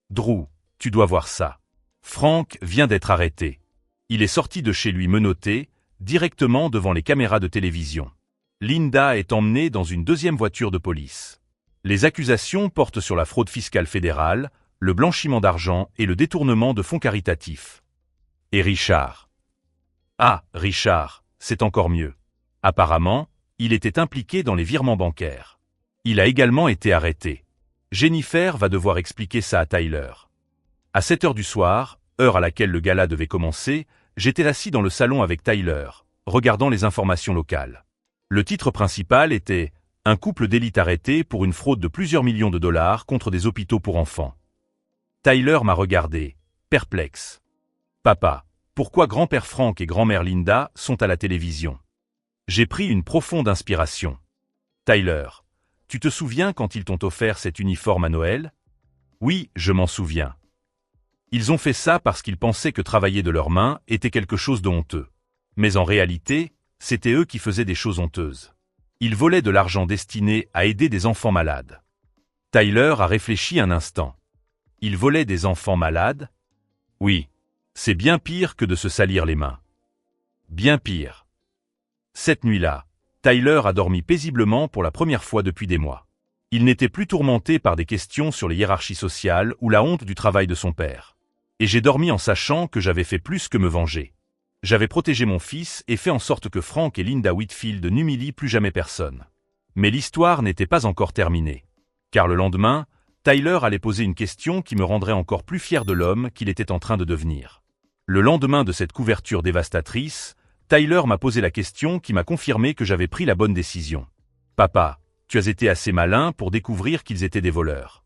Drew, tu dois voir ça. Frank vient d'être arrêté. Il est sorti de chez lui menotté, directement devant les caméras de télévision. Linda est emmenée dans une deuxième voiture de police. Les accusations portent sur la fraude fiscale fédérale, le blanchiment d'argent et le détournement de fonds caritatifs. Et Richard. Ah, Richard, c'est encore mieux. Apparemment, il était impliqué dans les virements bancaires. Il a également été arrêté. Jennifer va devoir expliquer ça à Tyler. À 7 heures du soir, heure à laquelle le gala devait commencer, j'étais assis dans le salon avec Tyler, regardant les informations locales. Le titre principal était « Un couple d'élite arrêté pour une fraude de plusieurs millions de dollars contre des hôpitaux pour enfants ». Tyler m'a regardé, perplexe. « Papa, pourquoi grand-père Frank et grand-mère Linda sont à la télévision ?» J'ai pris une profonde inspiration. « Tyler, tu te souviens quand ils t'ont offert cet uniforme à Noël? » Oui, je m'en souviens. Ils ont fait ça parce qu'ils pensaient que travailler de leurs mains était quelque chose de honteux. Mais en réalité, c'était eux qui faisaient des choses honteuses. Ils volaient de l'argent destiné à aider des enfants malades. Tyler a réfléchi un instant. Ils volaient des enfants malades? Oui. C'est bien pire que de se salir les mains. Bien pire. Cette nuit-là, Tyler a dormi paisiblement pour la première fois depuis des mois. Il n'était plus tourmenté par des questions sur les hiérarchies sociales ou la honte du travail de son père. Et j'ai dormi en sachant que j'avais fait plus que me venger. J'avais protégé mon fils et fait en sorte que Frank et Linda Whitfield n'humilient plus jamais personne. Mais l'histoire n'était pas encore terminée. Car le lendemain, Tyler allait poser une question qui me rendrait encore plus fier de l'homme qu'il était en train de devenir. Le lendemain de cette couverture dévastatrice, Tyler m'a posé la question qui m'a confirmé que j'avais pris la bonne décision. « Papa, tu as été assez malin pour découvrir qu'ils étaient des voleurs. »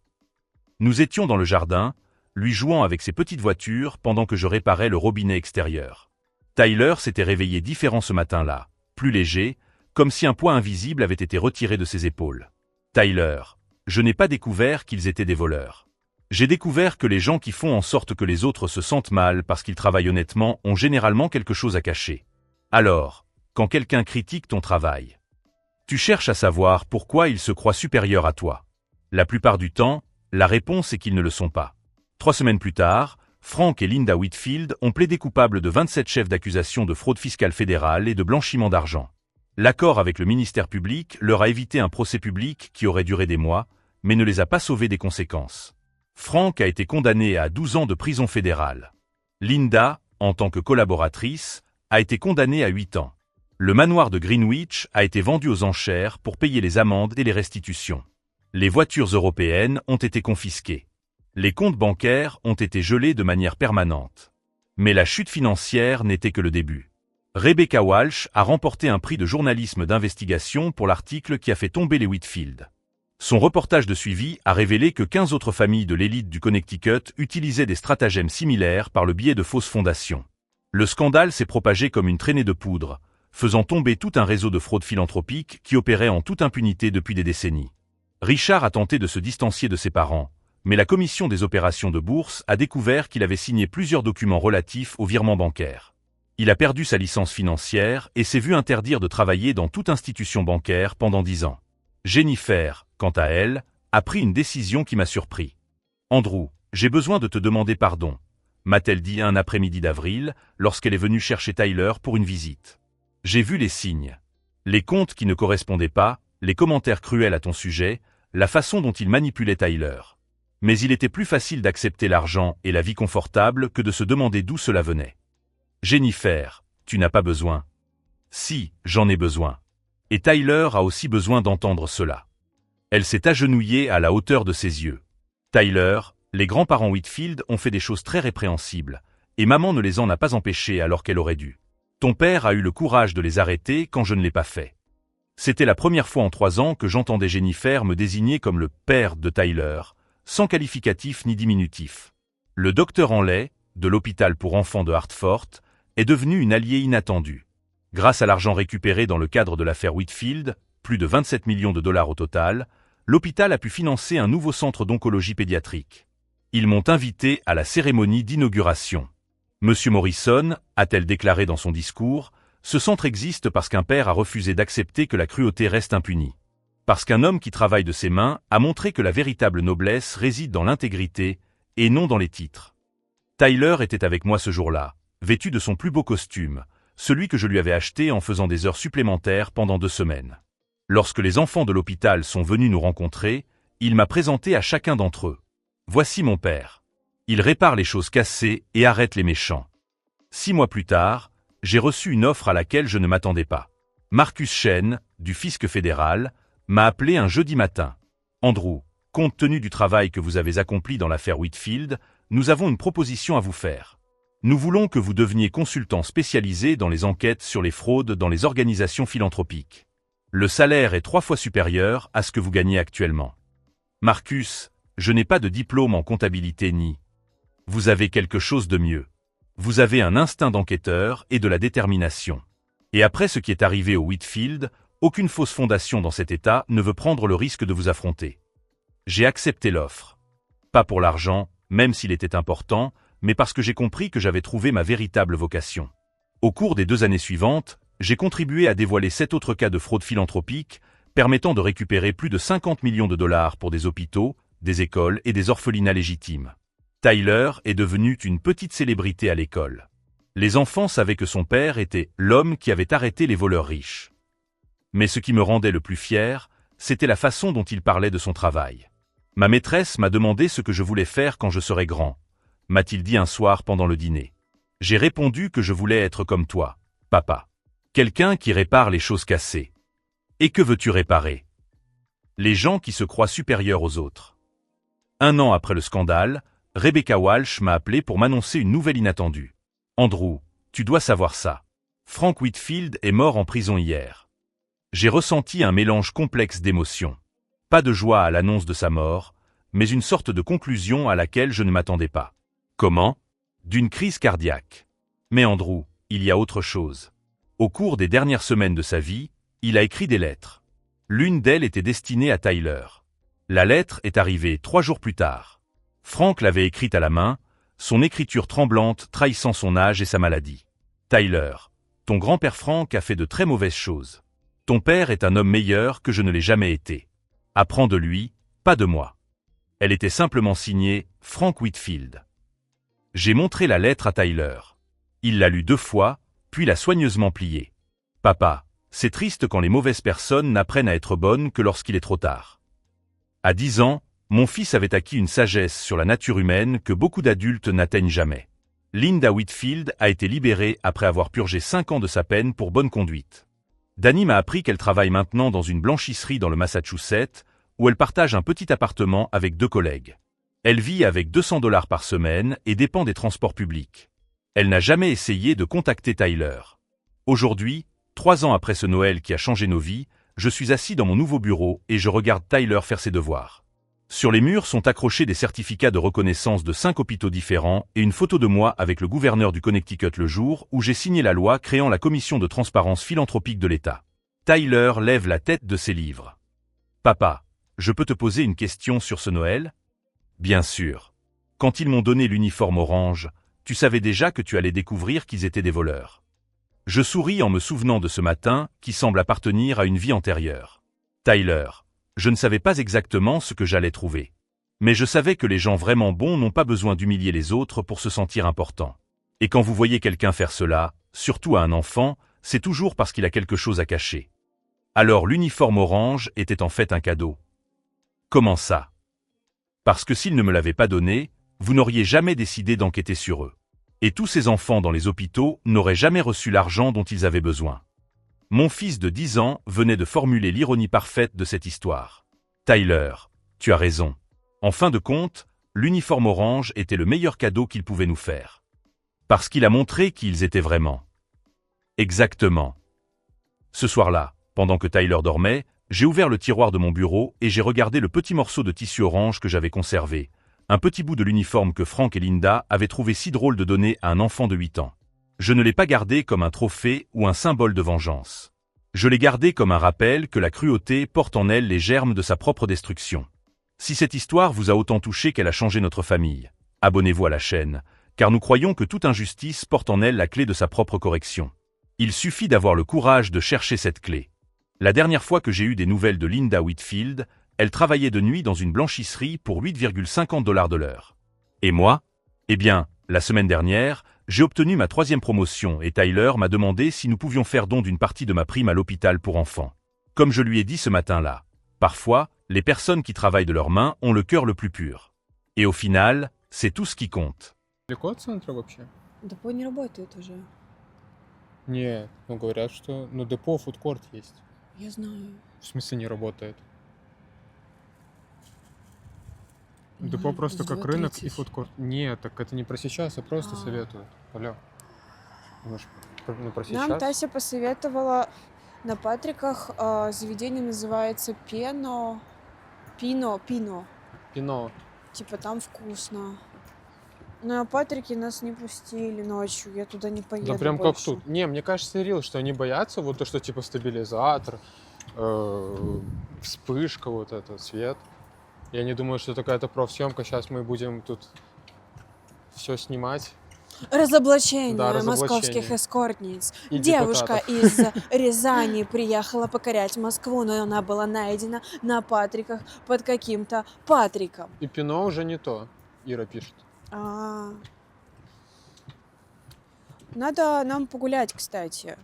Nous étions dans le jardin, lui jouant avec ses petites voitures pendant que je réparais le robinet extérieur. Tyler s'était réveillé différent ce matin-là, plus léger, comme si un poids invisible avait été retiré de ses épaules. « Tyler, je n'ai pas découvert qu'ils étaient des voleurs. J'ai découvert que les gens qui font en sorte que les autres se sentent mal parce qu'ils travaillent honnêtement ont généralement quelque chose à cacher. Alors, quand quelqu'un critique ton travail, tu cherches à savoir pourquoi ils se croient supérieurs à toi. La plupart du temps, la réponse est qu'ils ne le sont pas. » 3 semaines plus tard, Frank et Linda Whitfield ont plaidé coupables de 27 chefs d'accusation de fraude fiscale fédérale et de blanchiment d'argent. L'accord avec le ministère public leur a évité un procès public qui aurait duré des mois, mais ne les a pas sauvés des conséquences. Frank a été condamné à 12 ans de prison fédérale. Linda, en tant que collaboratrice, a été condamnée à 8 ans. Le manoir de Greenwich a été vendu aux enchères pour payer les amendes et les restitutions. Les voitures européennes ont été confisquées. Les comptes bancaires ont été gelés de manière permanente. Mais la chute financière n'était que le début. Rebecca Walsh a remporté un prix de journalisme d'investigation pour l'article qui a fait tomber les Whitfield. Son reportage de suivi a révélé que 15 autres familles de l'élite du Connecticut utilisaient des stratagèmes similaires par le biais de fausses fondations. Le scandale s'est propagé comme une traînée de poudre, faisant tomber tout un réseau de fraude philanthropique qui opérait en toute impunité depuis des décennies. Richard a tenté de se distancier de ses parents, mais la commission des opérations de bourse a découvert qu'il avait signé plusieurs documents relatifs aux virements bancaires. Il a perdu sa licence financière et s'est vu interdire de travailler dans toute institution bancaire pendant 10 ans. Jennifer, quant à elle, a pris une décision qui m'a surpris. « Andrew, j'ai besoin de te demander pardon. m'a-t-elle dit un après-midi d'avril, lorsqu'elle est venue chercher Tyler pour une visite. J'ai vu les signes. Les comptes qui ne correspondaient pas, les commentaires cruels à ton sujet, la façon dont il manipulait Tyler. Mais il était plus facile d'accepter l'argent et la vie confortable que de se demander d'où cela venait. Jennifer, tu n'as pas besoin. Si, j'en ai besoin. Et Tyler a aussi besoin d'entendre cela. Elle s'est agenouillée à la hauteur de ses yeux. Tyler, les grands-parents Whitfield ont fait des choses très répréhensibles, et maman ne les en a pas empêchés alors qu'elle aurait dû. Ton père a eu le courage de les arrêter quand je ne l'ai pas fait. C'était la première fois en 3 ans que j'entendais Jennifer me désigner comme le père de Tyler, sans qualificatif ni diminutif. Le docteur en lait, de l'hôpital pour enfants de Hartford, est devenu une alliée inattendue. Grâce à l'argent récupéré dans le cadre de l'affaire Whitfield, plus de 27 millions de dollars au total, l'hôpital a pu financer un nouveau centre d'oncologie pédiatrique. Ils m'ont invité à la cérémonie d'inauguration. Monsieur Morrison, a-t-elle déclaré dans son discours, ce centre existe parce qu'un père a refusé d'accepter que la cruauté reste impunie. Parce qu'un homme qui travaille de ses mains a montré que la véritable noblesse réside dans l'intégrité et non dans les titres. Tyler était avec moi ce jour-là, vêtu de son plus beau costume, celui que je lui avais acheté en faisant des heures supplémentaires pendant 2 semaines. Lorsque les enfants de l'hôpital sont venus nous rencontrer, il m'a présenté à chacun d'entre eux. Voici mon père. Il répare les choses cassées et arrête les méchants. 6 mois plus tard, j'ai reçu une offre à laquelle je ne m'attendais pas. Marcus Chen, du fisc fédéral, m'a appelé un jeudi matin. Andrew, compte tenu du travail que vous avez accompli dans l'affaire Whitfield, nous avons une proposition à vous faire. Nous voulons que vous deveniez consultant spécialisé dans les enquêtes sur les fraudes dans les organisations philanthropiques. Le salaire est 3 fois supérieur à ce que vous gagnez actuellement. Marcus, je n'ai pas de diplôme en comptabilité ni. Vous avez quelque chose de mieux. Vous avez un instinct d'enquêteur et de la détermination. Et après ce qui est arrivé au Whitfield, aucune fausse fondation dans cet État ne veut prendre le risque de vous affronter. J'ai accepté l'offre. Pas pour l'argent, même s'il était important, mais parce que j'ai compris que j'avais trouvé ma véritable vocation. Au cours des 2 années suivantes, j'ai contribué à dévoiler 7 autres cas de fraude philanthropique, permettant de récupérer plus de 50 millions de dollars pour des hôpitaux, des écoles et des orphelinats légitimes. Tyler est devenu une petite célébrité à l'école. Les enfants savaient que son père était l'homme qui avait arrêté les voleurs riches. Mais ce qui me rendait le plus fier, c'était la façon dont il parlait de son travail. Ma maîtresse m'a demandé ce que je voulais faire quand je serais grand, m'a-t-il dit un soir pendant le dîner. J'ai répondu que je voulais être comme toi, papa. Quelqu'un qui répare les choses cassées. Et que veux-tu réparer? Les gens qui se croient supérieurs aux autres. 1 an après le scandale, Rebecca Walsh m'a appelé pour m'annoncer une nouvelle inattendue. Andrew, tu dois savoir ça. Frank Whitfield est mort en prison hier. J'ai ressenti un mélange complexe d'émotions. Pas de joie à l'annonce de sa mort, mais une sorte de conclusion à laquelle je ne m'attendais pas. Comment? D'une crise cardiaque. Mais Andrew, il y a autre chose. Au cours des dernières semaines de sa vie, il a écrit des lettres. L'une d'elles était destinée à Tyler. La lettre est arrivée 3 jours plus tard. Frank l'avait écrite à la main, son écriture tremblante trahissant son âge et sa maladie. Tyler, ton grand-père Frank a fait de très mauvaises choses. Ton père est un homme meilleur que je ne l'ai jamais été. Apprends de lui, pas de moi. Elle était simplement signée Frank Whitfield. J'ai montré la lettre à Tyler. Il l'a lue 2 fois, puis l'a soigneusement pliée. Papa, c'est triste quand les mauvaises personnes n'apprennent à être bonnes que lorsqu'il est trop tard. À 10 ans, mon fils avait acquis une sagesse sur la nature humaine que beaucoup d'adultes n'atteignent jamais. Linda Whitfield a été libérée après avoir purgé 5 ans de sa peine pour bonne conduite. Danny m'a appris qu'elle travaille maintenant dans une blanchisserie dans le Massachusetts, où elle partage un petit appartement avec 2 collègues. Elle vit avec 200 $ par semaine et dépend des transports publics. Elle n'a jamais essayé de contacter Tyler. Aujourd'hui, 3 ans après ce Noël qui a changé nos vies, je suis assis dans mon nouveau bureau et je regarde Tyler faire ses devoirs. Sur les murs sont accrochés des certificats de reconnaissance de 5 hôpitaux différents et une photo de moi avec le gouverneur du Connecticut le jour où j'ai signé la loi créant la commission de transparence philanthropique de l'État. Tyler lève la tête de ses livres. Papa, je peux te poser une question sur ce Noël? Bien sûr. Quand ils m'ont donné l'uniforme orange, tu savais déjà que tu allais découvrir qu'ils étaient des voleurs. Je souris en me souvenant de ce matin qui semble appartenir à une vie antérieure. Tyler, je ne savais pas exactement ce que j'allais trouver. Mais je savais que les gens vraiment bons n'ont pas besoin d'humilier les autres pour se sentir importants. Et quand vous voyez quelqu'un faire cela, surtout à un enfant, c'est toujours parce qu'il a quelque chose à cacher. Alors l'uniforme orange était en fait un cadeau. Comment ça? Parce que s'il ne me l'avait pas donné, vous n'auriez jamais décidé d'enquêter sur eux. Et tous ces enfants dans les hôpitaux n'auraient jamais reçu l'argent dont ils avaient besoin. Mon fils de 10 ans venait de formuler l'ironie parfaite de cette histoire. Tyler, tu as raison. En fin de compte, l'uniforme orange était le meilleur cadeau qu'il pouvait nous faire. Parce qu'il a montré qui ils étaient vraiment. Exactement. Ce soir-là, pendant que Tyler dormait, j'ai ouvert le tiroir de mon bureau et j'ai regardé le petit morceau de tissu orange que j'avais conservé, un petit bout de l'uniforme que Frank et Linda avaient trouvé si drôle de donner à un enfant de 8 ans. Je ne l'ai pas gardé comme un trophée ou un symbole de vengeance. Je l'ai gardé comme un rappel que la cruauté porte en elle les germes de sa propre destruction. Si cette histoire vous a autant touché qu'elle a changé notre famille, abonnez-vous à la chaîne, car nous croyons que toute injustice porte en elle la clé de sa propre correction. Il suffit d'avoir le courage de chercher cette clé. La dernière fois que j'ai eu des nouvelles de Linda Whitfield, elle travaillait de nuit dans une blanchisserie pour 8,50 $ de l'heure. Et moi? Eh bien, la semaine dernière, j'ai obtenu ma 3e promotion et Tyler m'a demandé si nous pouvions faire don d'une partie de ma prime à l'hôpital pour enfants. Comme je lui ai dit ce matin-là, parfois, les personnes qui travaillent de leurs mains ont le cœur le plus pur. Et au final, c'est tout ce qui compte. Далеко от центра вообще? Депо не работает уже. Не, ну говорят, что... Ну, депо, фудкорт есть. Я знаю. В смысле не работает? Ну, Депо просто с как рынок и 2:30. фудкорт. Нет, так это не про сейчас, а просто А. советуют. Алло. Ну, про Нам сейчас? Тася посоветовала на Патриках, заведение называется Пино. Пино. Типа там вкусно. Но на Патрике нас не пустили ночью, я туда не поеду Да прям как больше. тут. Не, мне кажется, Рил, что они боятся вот то, что типа стабилизатор, вспышка, вот это, свет. И они думают, что это какая-то профсъемка, сейчас мы будем тут все снимать. Разоблачение Да, разоблачение. московских эскортниц. И Девушка депутатов. из Рязани приехала покорять Москву, но она была найдена на Патриках под каким-то Патриком. И Пино уже не то, Ира пишет. А. Надо нам погулять, кстати.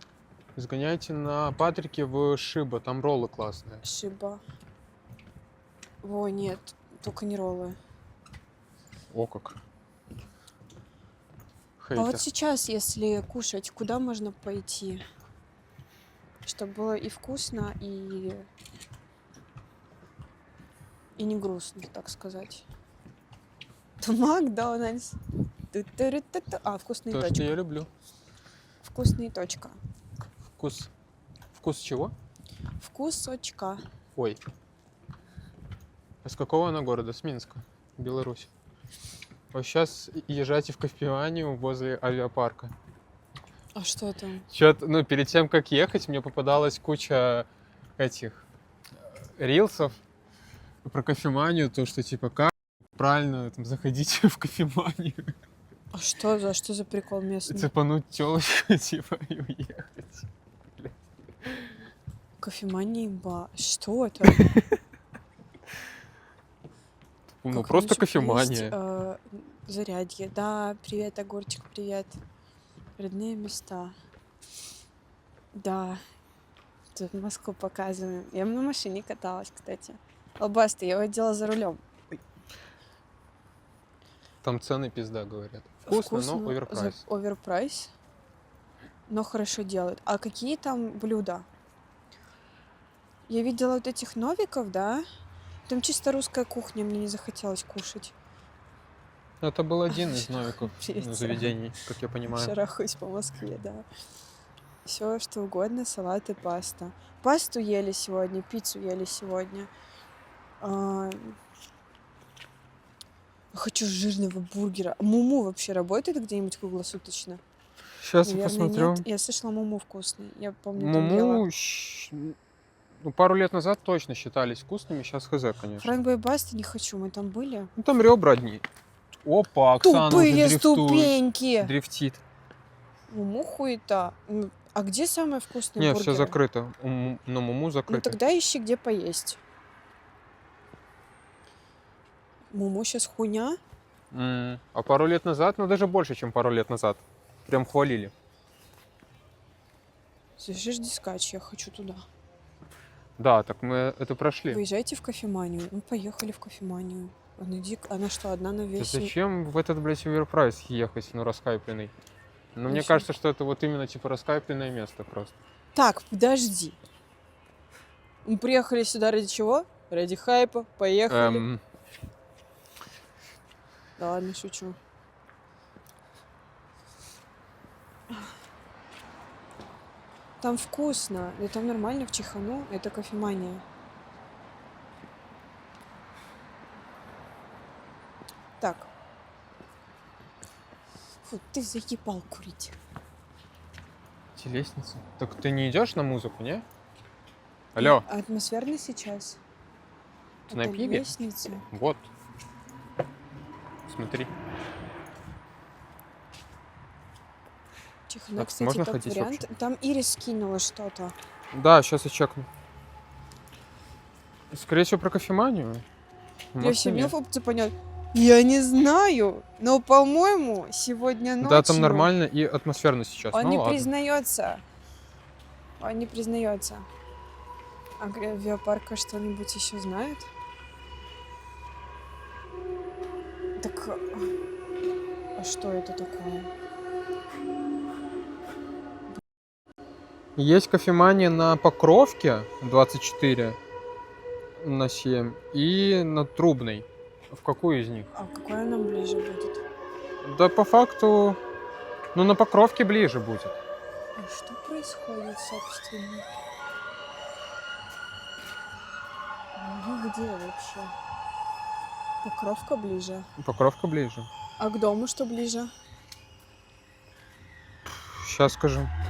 Сгоняйте на Патрике в Шиба, там роллы классные. Шиба. Во, нет, только не роллы. О как. А вот Хейтер. сейчас, если кушать, куда можно пойти? Чтобы было и вкусно, и не грустно, так сказать. Макдональдс. Ту-ту-ру-ту-ту. А, вкусный То, что точка. я люблю. Вкусный точка. Вкус. Вкус чего? Вкусочка. Ой. А с какого она города? С Минска, Беларусь. Вот сейчас езжайте в кофеманию возле авиапарка. А что там? Чё-то, ну, перед тем, как ехать, мне попадалась куча этих рилсов про кофеманию, то, что типа как правильно там, заходите в кофеманию, А что за прикол местный? цепануть тёлочку, типа, и уехать. Кофемания имба. Что это? Ну, Как просто раньше кофемания. есть, Зарядье. Да, привет, Огурчик, привет. Родные места. Да. Тут Москву показываем. Я на машине каталась, кстати. Лобаста, я водила за рулем. Там цены пизда, говорят. Вкусно, но оверпрайс. Оверпрайс. Но хорошо делают. А какие там блюда? Я видела вот этих новиков, да? Там чисто русская кухня, мне не захотелось кушать. Это был один из новиков Привет, заведений, как я понимаю. Шарахаюсь по Москве, да. Все что угодно, салат и паста. Пасту ели сегодня, пиццу ели сегодня. Хочу жирного бургера. Муму вообще работает где-нибудь круглосуточно? Сейчас я Наверное, посмотрю. нет. Я слышала, муму вкусный. Я помню, там ела. Муму, ну, пару лет назад точно считались вкусными, сейчас хз, конечно. Фрэнк Баста не хочу, мы там были. Ну, там ребра одни. Опа, Оксана Тупые уже дрифтует. ступеньки! Дрифтит. Муму хуета. А где самые вкусные Не, бургеры? все закрыто. Но Муму Ну закрыто. тогда ищи, где поесть. Момо сейчас хуйня. А пару лет назад, ну даже больше, чем пару лет назад. Прям хвалили. Слышишь, Дискач, я хочу туда. Да, так мы это прошли. Выезжайте в кофеманию. Ну, поехали в кофеманию. Она что, одна на Ты весь... зачем в этот, блядь, оверпрайс ехать, ну, раскайпленный? Ну, мне Зачем? кажется, что это вот именно, типа, раскайпленное место просто. Так, подожди. Мы приехали сюда ради чего? Ради хайпа. Поехали. Да ладно, шучу. Там вкусно. Да там нормально в Чихану. Это кофемания. Так. Фу, ты заебал курить. Эти лестницы. Так ты не идешь на музыку, не? Алло, А атмосферно сейчас? ты на Это пиве? лестница. Вот. Смотри. Чихана, Так, кстати, можно топ ходить вариант. Там Ирис скинула что-то. Да, сейчас я чекну. Скорее всего, про кофеманию. Я Может, все и мне нет. опция понять. Я не знаю, но, по-моему, сегодня ночью... Да, там нормально и атмосферно сейчас. Он Ну не ладно. признается. Он не признается. А Авиапарка что-нибудь еще знает? Так, а что это такое? Есть кофемания на Покровке 24/7 и на Трубной. В какую из них? А какое нам ближе будет? Да по факту, ну на Покровке ближе будет. А что происходит, собственно? Ну где вообще? Покровка ближе. Покровка ближе. А к дому что ближе? Сейчас скажу.